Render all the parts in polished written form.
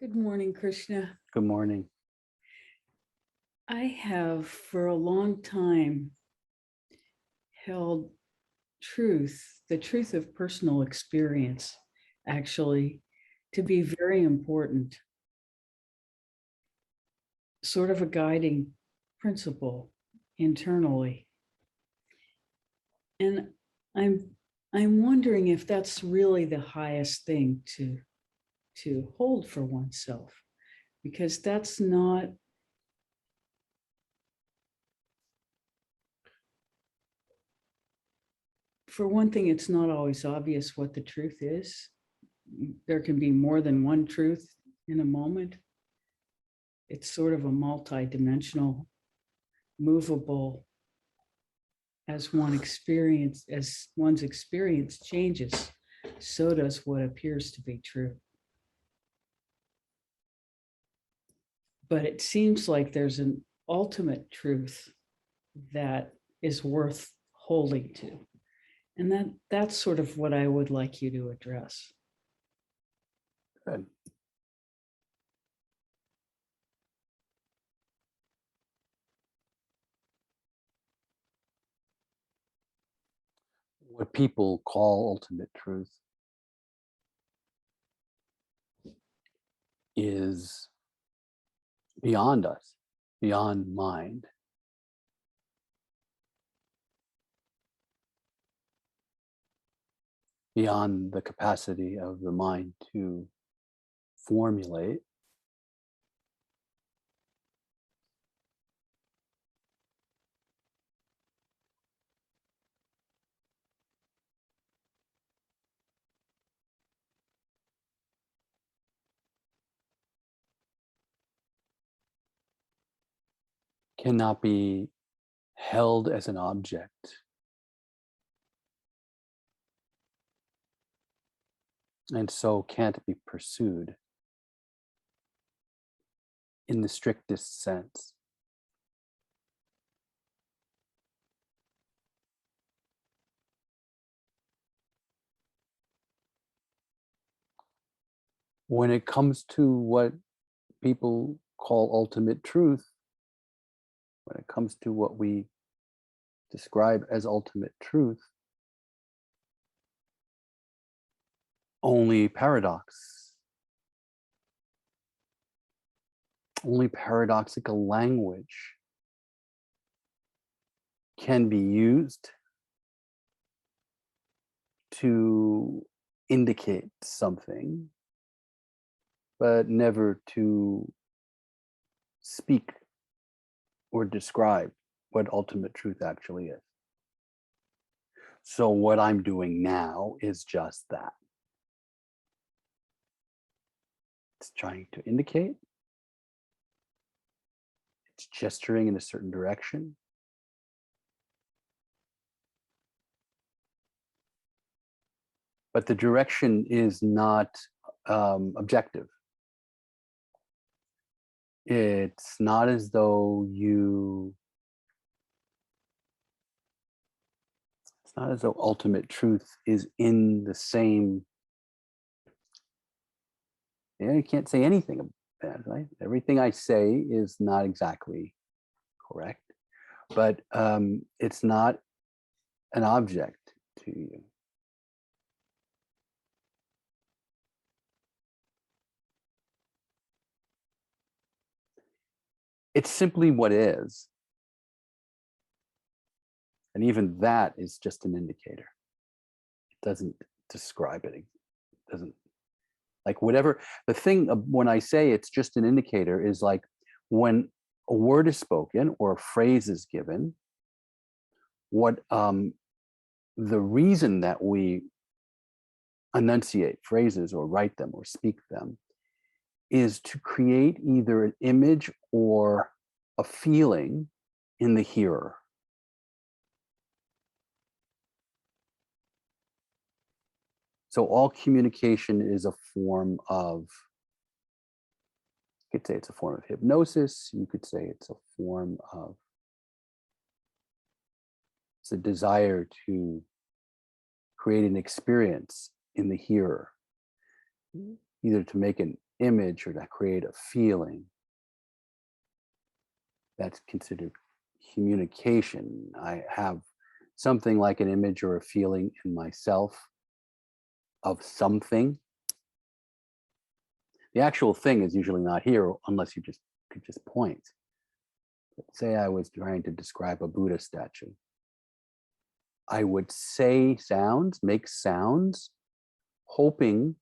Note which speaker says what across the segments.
Speaker 1: Good morning, Krishna.
Speaker 2: Good morning.
Speaker 1: I have for a long time held the truth of personal experience, actually, to be very important, sort of a guiding principle internally. And I'm wondering if that's really the highest thing to hold for oneself, because that's not. For one thing, it's not always obvious what the truth is. There can be more than one truth in a moment. It's sort of a multi-dimensional, movable, as one's experience changes, so does what appears to be true. But it seems like there's an ultimate truth that is worth holding to. And that's sort of what I would like you to address.
Speaker 2: Good. What people call ultimate truth is beyond us, beyond mind. Beyond the capacity of the mind to formulate. Cannot be held as an object. And so can't be pursued in the strictest sense. When it comes to what people call ultimate truth, when it comes to what we describe as ultimate truth, only paradox, only paradoxical language can be used to indicate something, but never to speak or describe what ultimate truth actually is. So what I'm doing now is just that. It's trying to indicate. It's gesturing in a certain direction. But the direction is not objective. It's not as though it's not as though ultimate truth is in the same. You can't say anything about it, right? Everything I say is not exactly correct, but it's not an object to you. It's simply what is. And even that is just an indicator. It doesn't describe it. It doesn't, like whatever, the thing of when I say it's just an indicator is like when a word is spoken or a phrase is given, what the reason that we enunciate phrases or write them or speak them is to create either an image or a feeling in the hearer. So all communication is a form of, you could say it's a form of hypnosis. You could say it's a form of, it's a desire to create an experience in the hearer, either to make an image or to create a feeling, that's considered communication. I have something like an image or a feeling in myself of something. The actual thing is usually not here unless you could just point. Let's say I was trying to describe a Buddha statue. I would say sounds, make sounds, hoping,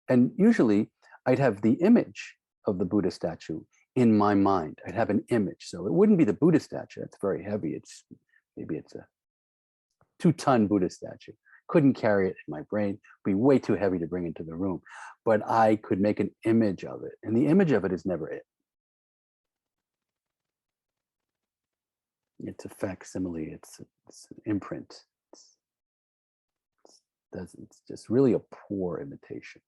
Speaker 2: and usually I'd have the image of the Buddha statue in my mind. I'd have an image. So it wouldn't be the Buddha statue. It's very heavy. Maybe it's a 2-ton Buddha statue. Couldn't carry it in my brain. It'd be way too heavy to bring into the room. But I could make an image of it. And the image of it is never it. It's a facsimile. It's an imprint. It's just really a poor imitation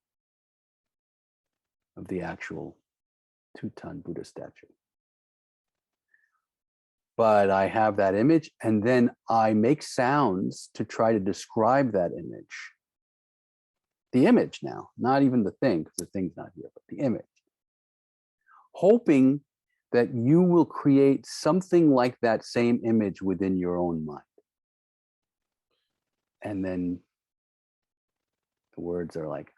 Speaker 2: of the actual 2-ton Buddha statue. But I have that image, and then I make sounds to try to describe that image. The image now, not even the thing, because the thing's not here, but the image. Hoping that you will create something like that same image within your own mind. And then the words are like,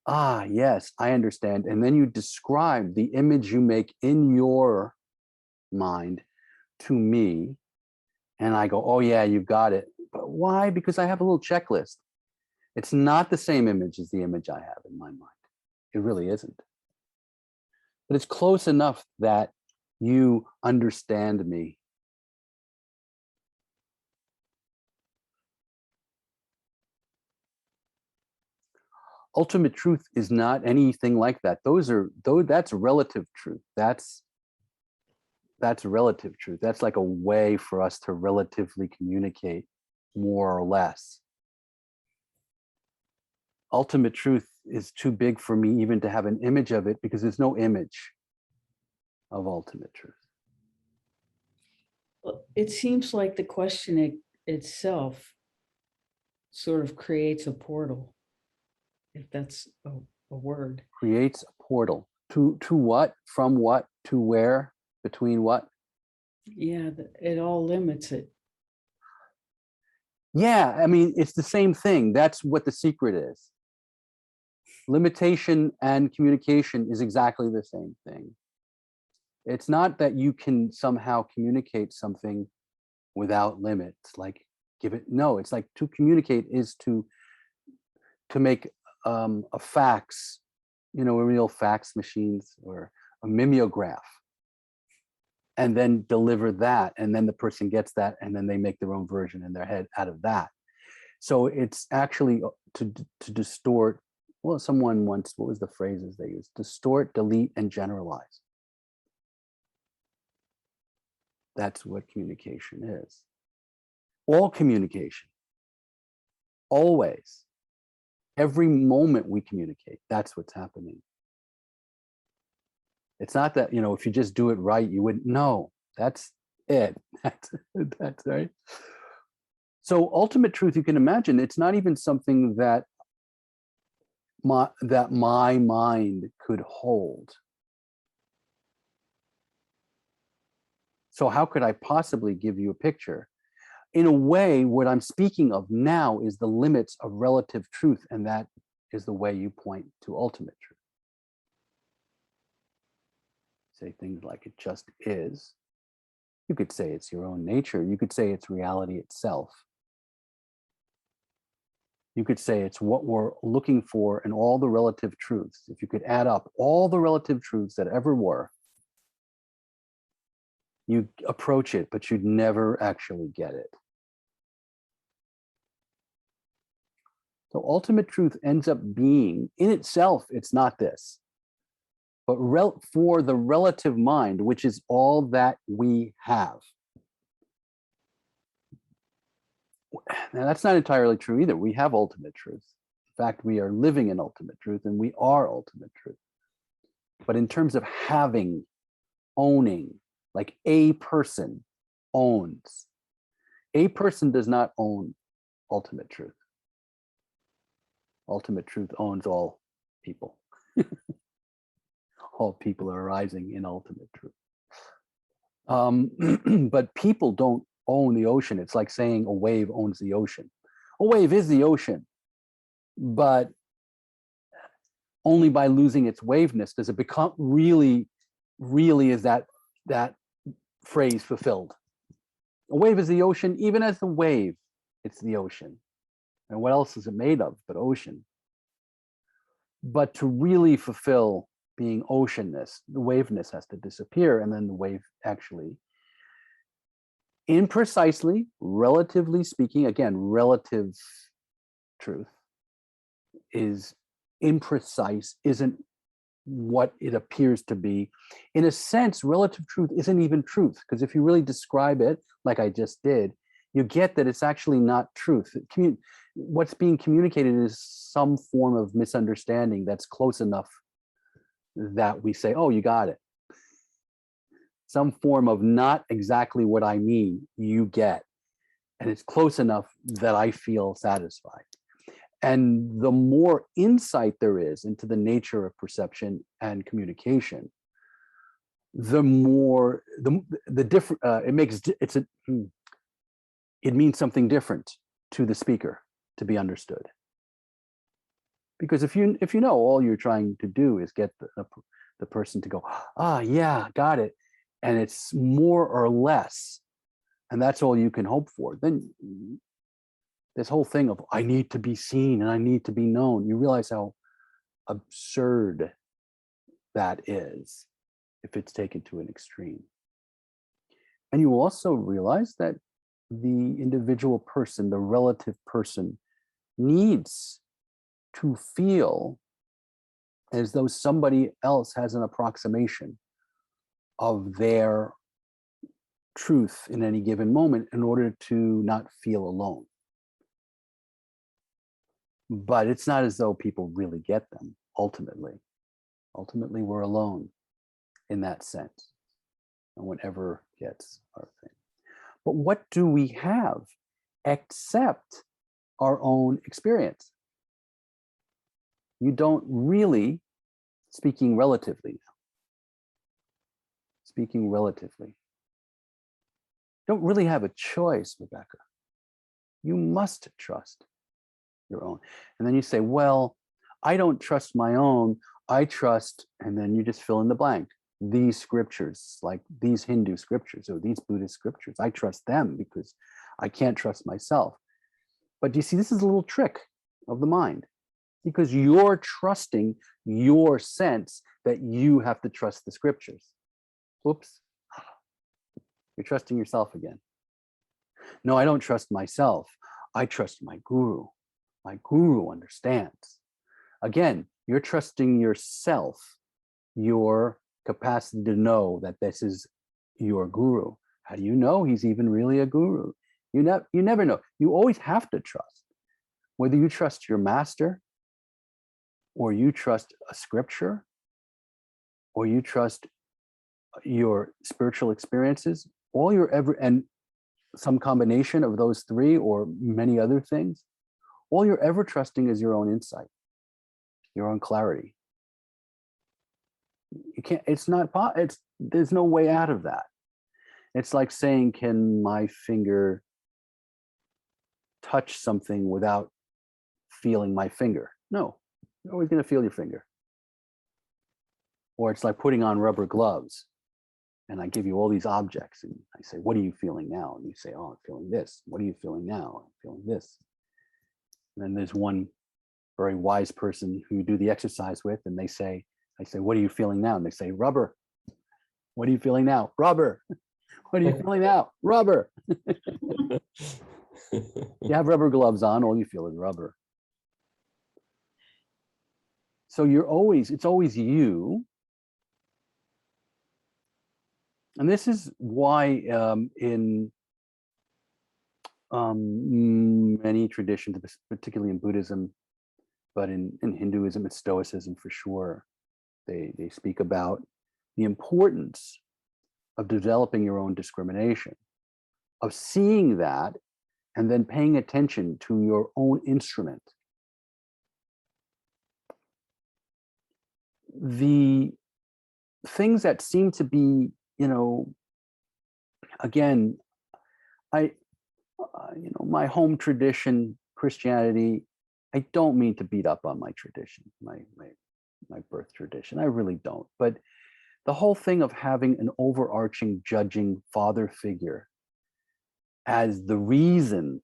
Speaker 2: ah, yes, I understand. And then you describe the image you make in your mind to me. And I go, oh yeah, you've got it. But why? Because I have a little checklist. It's not the same image as the image I have in my mind. It really isn't. But it's close enough that you understand me. Ultimate truth is not anything like that. That's relative truth. That's relative truth. That's like a way for us to relatively communicate more or less. Ultimate truth is too big for me even to have an image of it, because there's no image of ultimate truth.
Speaker 1: Well, it seems like the question itself sort of creates a portal, if that's a word.
Speaker 2: Creates a portal to what, from what, to where, between what?
Speaker 1: Yeah, it all limits it.
Speaker 2: Yeah, I mean, it's the same thing. That's what the secret is. Limitation and communication is exactly the same thing. It's not that you can somehow communicate something without limits, like no, it's like to communicate is to make a fax, a real fax machines or a mimeograph, and then deliver that, and then the person gets that, and then they make their own version in their head out of that. So it's actually to distort. Well, someone once, what was the phrases they used? Distort, delete, and generalize. That's what communication is. All communication, always, every moment we communicate, that's what's happening. It's not that, if you just do it right, you wouldn't. No, that's it. That's right. So ultimate truth, you can imagine, it's not even something that my mind could hold. So how could I possibly give you a picture? In a way, what I'm speaking of now is the limits of relative truth, and that is the way you point to ultimate truth. Say things like it just is. You could say it's your own nature. You could say it's reality itself. You could say it's what we're looking for in all the relative truths. If you could add up all the relative truths that ever were, you'd approach it, but you'd never actually get it. So ultimate truth ends up being, in itself, it's not this. But for the relative mind, which is all that we have. Now, that's not entirely true either. We have ultimate truth. In fact, we are living in ultimate truth, and we are ultimate truth. But in terms of having, owning, like a person owns. A person does not own ultimate truth. Ultimate truth owns all people. all people are arising in ultimate truth. But people don't own the ocean. It's like saying a wave owns the ocean. A wave is the ocean, but only by losing its waveness does it become really is that phrase fulfilled. A wave is the ocean, even as the wave, it's the ocean. And what else is it made of but ocean? But to really fulfill being oceanness, the waveness has to disappear, and then the wave actually, imprecisely, relatively speaking, again, relative truth is imprecise, isn't what it appears to be. In a sense, relative truth isn't even truth, because if you really describe it like I just did, you get that it's actually not truth. What's being communicated is some form of misunderstanding that's close enough that we say, oh, you got it. Some form of not exactly what I mean, you get. And it's close enough that I feel satisfied. And the more insight there is into the nature of perception and communication, the more the different it means something different to the speaker to be understood. Because if you know all you're trying to do is get the person to go, ah, yeah, got it, and it's more or less, and that's all you can hope for, then this whole thing of I need to be seen and I need to be known, you realize how absurd that is if it's taken to an extreme. And you also realize that the individual person, the relative person, needs to feel as though somebody else has an approximation of their truth in any given moment in order to not feel alone. But it's not as though people really get them, ultimately. Ultimately, we're alone in that sense. No one ever gets our thing. But what do we have except our own experience? You don't really, speaking relatively, don't really have a choice, Rebecca. You must trust your own. And then you say, well, I don't trust my own, I trust, and then you just fill in the blank. These scriptures, like these Hindu scriptures or these Buddhist scriptures, I trust them because I can't trust myself. But do you see, this is a little trick of the mind, because you're trusting your sense that you have to trust the scriptures. Whoops. You're trusting yourself again. No, I don't trust myself. I trust my guru. My guru understands. Again, you're trusting yourself, your capacity to know that this is your guru. How do you know he's even really a guru? You never know. You always have to trust. Whether you trust your master, or you trust a scripture, or you trust your spiritual experiences, all you're ever, and some combination of those three or many other things, all you're ever trusting is your own insight, your own clarity. You can't, there's no way out of that. It's like saying, can my finger touch something without feeling my finger? No, you're always going to feel your finger. Or it's like putting on rubber gloves and I give you all these objects and I say, what are you feeling now? And you say, oh, I'm feeling this. What are you feeling now? I'm feeling this. And then there's one very wise person who you do the exercise with, and I say, what are you feeling now? And they say, rubber. What are you feeling now? Rubber. What are you feeling now? Rubber. You have rubber gloves on, all you feel is rubber. So it's always you. And this is why in many traditions, particularly in Buddhism, but in Hinduism, it's Stoicism for sure, they speak about the importance of developing your own discrimination, of seeing that and then paying attention to your own instrument. The things that seem to be, again, my home tradition, Christianity, I don't mean to beat up on my tradition, my birth tradition. I really don't. But the whole thing of having an overarching judging father figure as the reason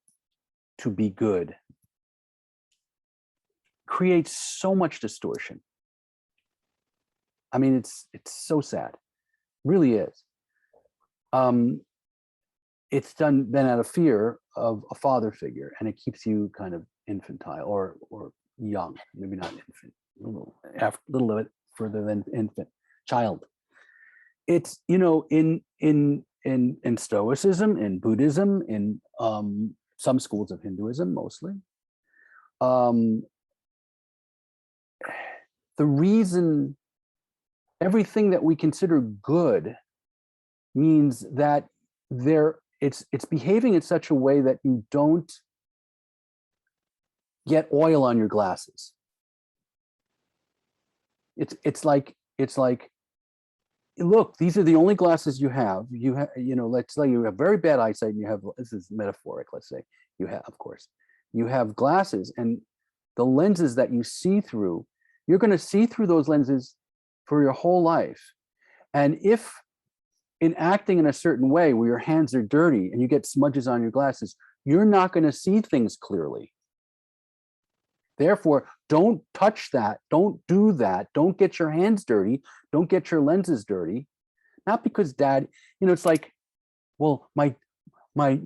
Speaker 2: to be good creates so much distortion. I mean, it's so sad, really is. It's done then out of fear of a father figure, and it keeps you kind of infantile or young, maybe not infant, a little bit further than infant, child. It's in Stoicism, in Buddhism, in some schools of Hinduism, mostly. The reason everything that we consider good means that it's behaving in such a way that you don't get oil on your glasses. It's like, look, these are the only glasses you have. Let's say you have very bad eyesight and you have, this is metaphoric, let's say you have, of course, you have glasses, and the lenses that you see through, you're going to see through those lenses for your whole life. And if in acting in a certain way where your hands are dirty and you get smudges on your glasses, you're not going to see things clearly. Therefore, don't touch that. Don't do that. Don't get your hands dirty. Don't get your lenses dirty. Not because dad, it's like, well, my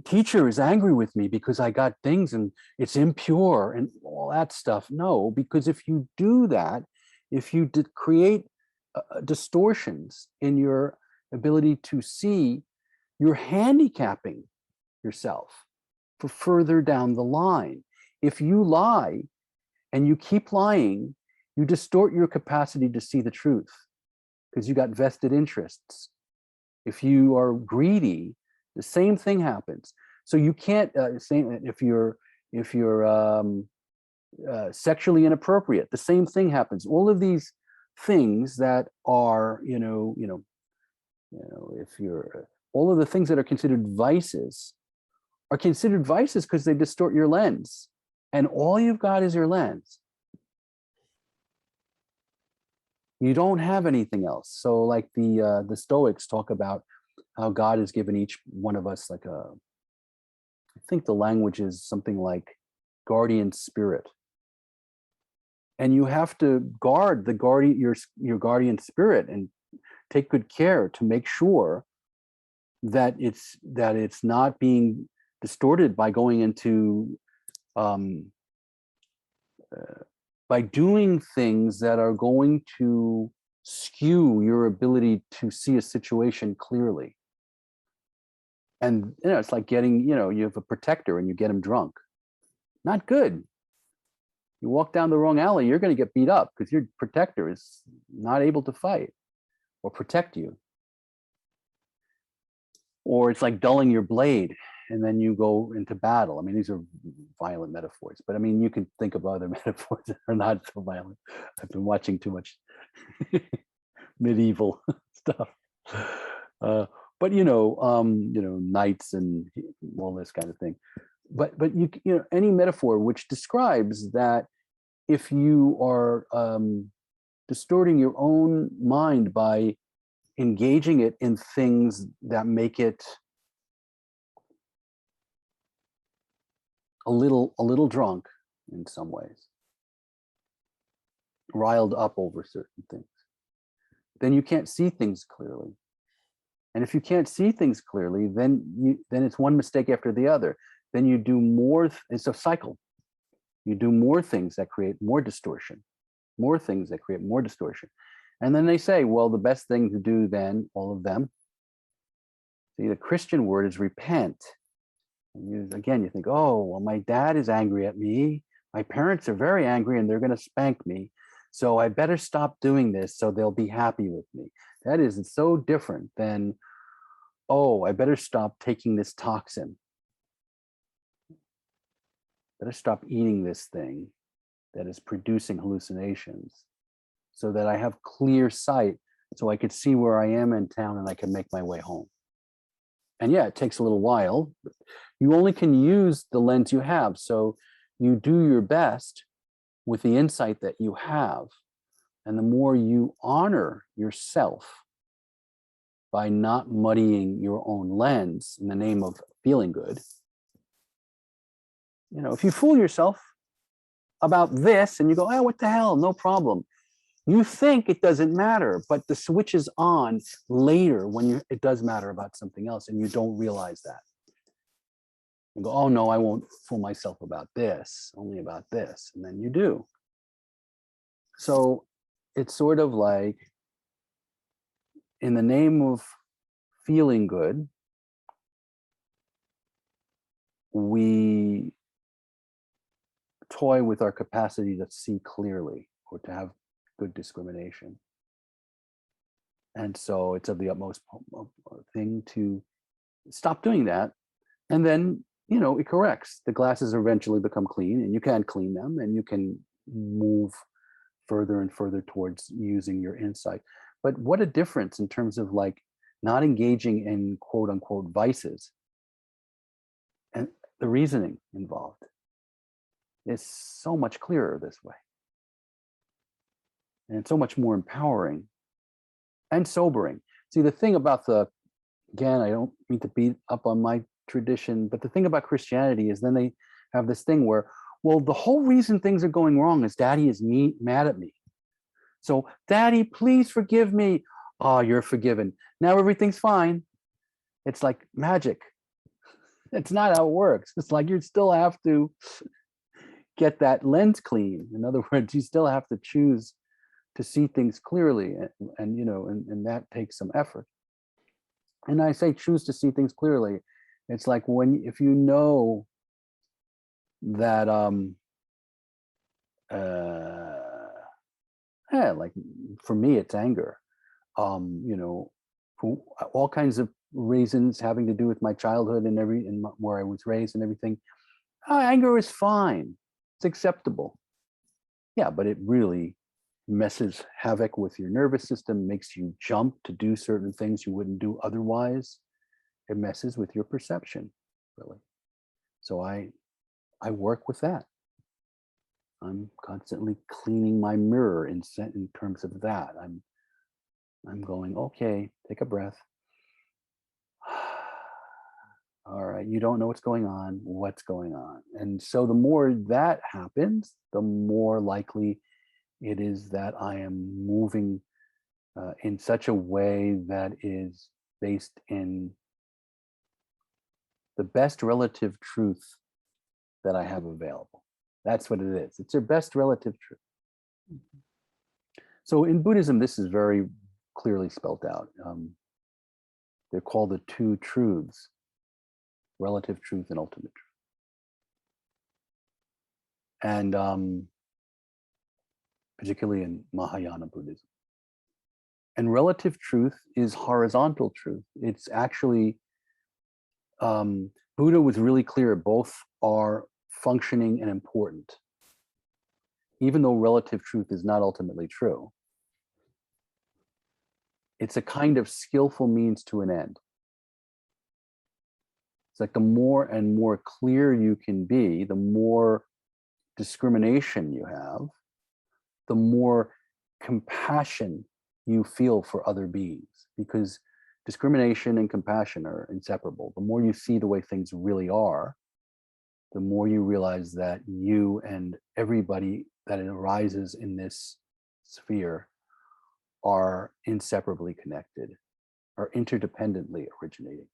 Speaker 2: teacher is angry with me because I got things and it's impure and all that stuff. No, because if you do that, if you create distortions in your ability to see, you're handicapping yourself for further down the line. If you lie and you keep lying, you distort your capacity to see the truth because you got vested interests. If you are greedy, the same thing happens. So you can't if you're sexually inappropriate, the same thing happens. All of these things that are, if you're, all of the things that are considered vices because they distort your lens, and all you've got is your lens. You don't have anything else. So like the Stoics talk about how God has given each one of us like I think the language is something like guardian spirit. And you have to guard your guardian spirit and take good care to make sure that it's not being distorted by going into by doing things that are going to skew your ability to see a situation clearly. And it's like getting, you have a protector and you get him drunk. Not good. You walk down the wrong alley, you're going to get beat up because your protector is not able to fight or protect you. Or it's like dulling your blade and then you go into battle. I mean, these are violent metaphors, but I mean, you can think of other metaphors that are not so violent. I've been watching too much medieval stuff. But knights and all this kind of thing. But any metaphor which describes that if you are distorting your own mind by engaging it in things that make it a little drunk in some ways, riled up over certain things, then you can't see things clearly. And if you can't see things clearly, then it's one mistake after the other. Then you do more, it's a cycle. You do more things that create more distortion, more things that create more distortion. And then they say, well, the best thing to do then, all of them, see, the Christian word is repent. And you think, oh, well, my dad is angry at me. My parents are very angry and they're going to spank me. So I better stop doing this so they'll be happy with me. That is so different than, oh, I better stop taking this toxin. Better stop eating this thing that is producing hallucinations so that I have clear sight so I could see where I am in town and I can make my way home. And yeah, it takes a little while. But you only can use the lens you have. So you do your best with the insight that you have. And the more you honor yourself by not muddying your own lens in the name of feeling good, you know, if you fool yourself about this and you go, oh, what the hell, no problem. You think it doesn't matter, but the switch is on later when it does matter about something else and you don't realize that. You go, oh no, I won't fool myself about this, only about this. And then you do. So it's sort of like, in the name of feeling good, we toy with our capacity to see clearly or to have good discrimination. And so it's of the utmost thing to stop doing that. And then, you know, it corrects. The glasses eventually become clean and you can clean them and you can move further and further towards using your insight. But what a difference in terms of like not engaging in quote unquote vices and the reasoning involved is so much clearer this way. And it's so much more empowering and sobering. See, the thing about again, I don't mean to beat up on my tradition, but the thing about Christianity is then they have this thing where, well, the whole reason things are going wrong is Daddy is mad at me. So, Daddy, please forgive me. Oh, you're forgiven. Now everything's fine. It's like magic. It's not how it works. It's like you still have to get that lens clean. In other words, you still have to choose to see things clearly, and you know, and that takes some effort. And I say choose to see things clearly. It's like if you know that like for me it's anger, you know, for all kinds of reasons having to do with my childhood and where I was raised and everything. Anger is fine, it's acceptable. Yeah, but it really messes havoc with your nervous system, makes you jump to do certain things you wouldn't do otherwise. It messes with your perception, really. So I work with that. I'm constantly cleaning my mirror in terms of that. I'm going, okay, take a breath. All right, you don't know what's going on. What's going on? And so the more that happens, the more likely it is that I am moving in such a way that is based in the best relative truth that I have available. That's what it is. It's your best relative truth. Mm-hmm. So in Buddhism, this is very clearly spelled out. They're called the two truths: relative truth and ultimate truth. And particularly in Mahayana Buddhism. And relative truth is horizontal truth. It's actually, Buddha was really clear, both are functioning and important. Even though relative truth is not ultimately true, it's a kind of skillful means to an end. It's like the more and more clear you can be, the more discrimination you have, the more compassion you feel for other beings, because discrimination and compassion are inseparable. The more you see the way things really are, the more you realize that you and everybody that arises in this sphere are inseparably connected, are interdependently originating.